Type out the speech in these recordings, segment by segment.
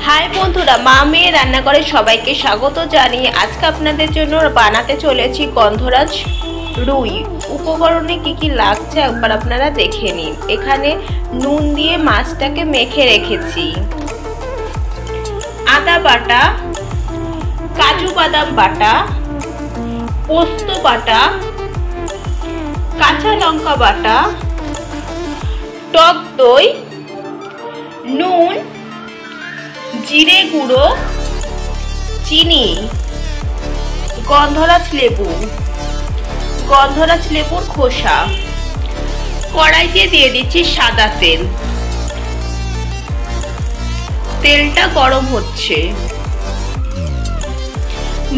High বন্ধুরা, মা মেয়ে রান্নাঘরে সবাইকে স্বাগত জানিয়ে আজকে আপনাদের জন্য বানাতে চলেছি গন্ধরাজ রুই। উপকরণে কি কি লাগছে একবার আপনারা দেখে নিন। এখানে নুন দিয়ে মাছটাকে মেখে রেখেছি, আদা বাটা, কাজু বাদাম বাটা, পোস্ত বাটা, কাঁচা লঙ্কা বাটা, টক দই, নুন, জিরে গুঁড়ো, চিনি, গন্ধরাজ লেবুর খোসা। কড়াইতে দিয়ে দিচ্ছি সাদা তেল। তেলটা গরম হচ্ছে।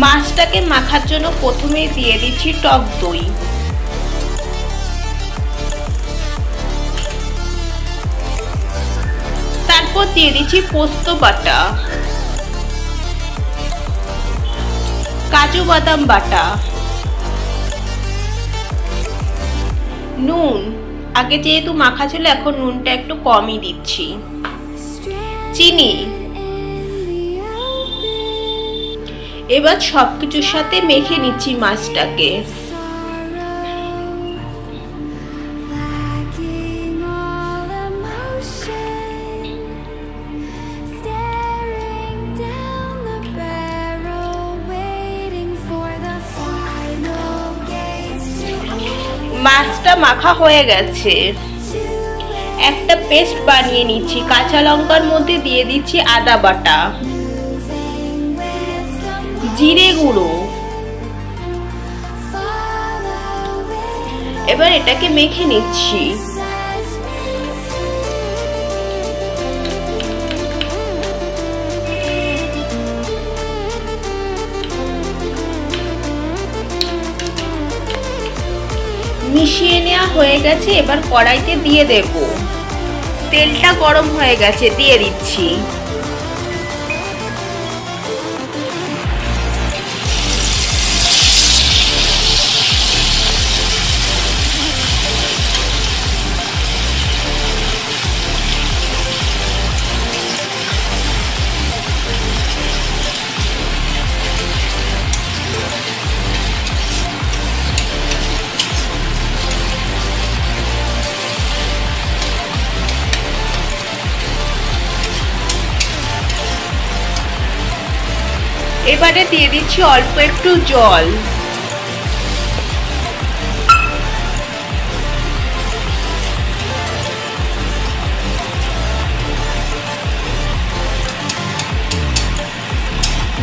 মাছটাকে মাখার জন্য প্রথমে দিয়ে দিচ্ছি টক দই। তারপর দিয়ে দিচ্ছি পোস্ত বাটা, কাজু বাদাম বাটা, নুন। আগে যেহেতু মাখা ছিল এখন নুনটা একটু কমই দিচ্ছি, চিনি। এবার সবকিছুর সাথে মেখে নিচ্ছি মাছটাকে। মাছটা মাখা হয়ে গেছে। একটা পেস্ট বানিয়ে নিচ্ছি। কাঁচা লঙ্কার মধ্যে দিয়ে দিচ্ছি আদা বাটা, জিরে গুঁড়ো। এবার এটাকে মেখে নিচ্ছি। মিশিয়ে নেওয়া হয়ে গেছে। এবার কড়াইতে দিয়ে দেব। তেলটা গরম হয়ে গেছে, দিয়ে দিচ্ছি। এবারে দিয়ে দিচ্ছি অল্প একটু জল।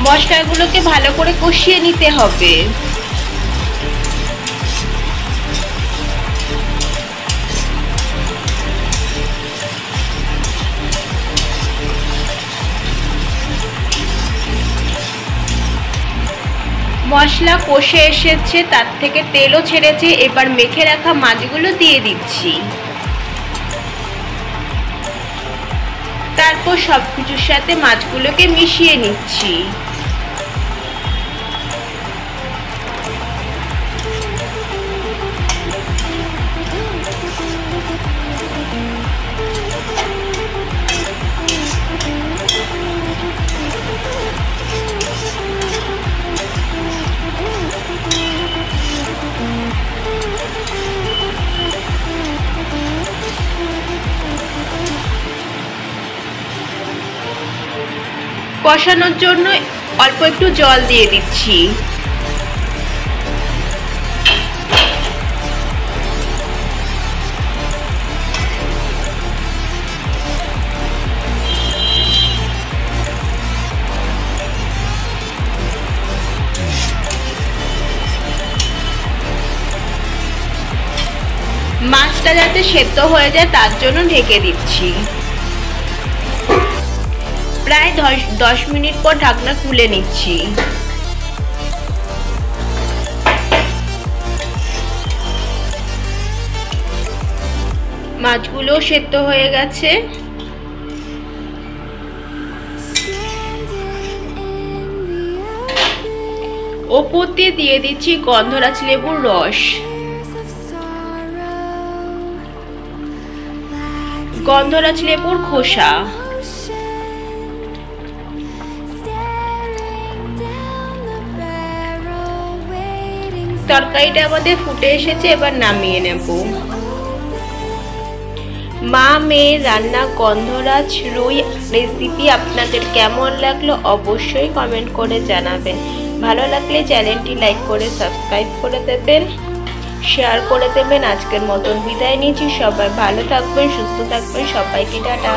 মশলাগুলোকে ভালো করে কষিয়ে নিতে হবে। মশলা কষে এসেছে, তার থেকে তেলও ছেড়েছে। এবার মেখে রাখা মাছগুলো দিয়ে দিচ্ছি। তারপর সবকিছুর সাথে মাছগুলোকে মিশিয়ে নিচ্ছি। কষানোর জন্য অল্প একটু জল দিয়ে দিচ্ছি। মাছটা যাতে সেদ্ধ হয়ে যায় তার জন্য ঢেকে দিচ্ছি। প্রায় 10 মিনিট পর ঢাকনা খুলে নিচ্ছি। মাছগুলো সেদ্ধ হয়ে গেছে। ওপর দিয়ে দিচ্ছি গন্ধরাজ লেবুর রস, গন্ধরাজ লেবুর খোসা, তরকারিটা আমাদের ফুটে এসেছে, এবার নামিয়ে নেব। মা মেয়ের রান্না গন্ধরাজ রুই রেসিপি আপনাদের কেমন লাগলো অবশ্যই কমেন্ট করে জানাবেন। ভালো লাগলে চ্যানেলটি লাইক করে সাবস্ক্রাইব করে দেবেন, শেয়ার করে দেবেন। আজকের মতন বিদায় নিচ্ছি। সবাই ভালো থাকবেন, সুস্থ থাকবেন। সবাইকে টাটা।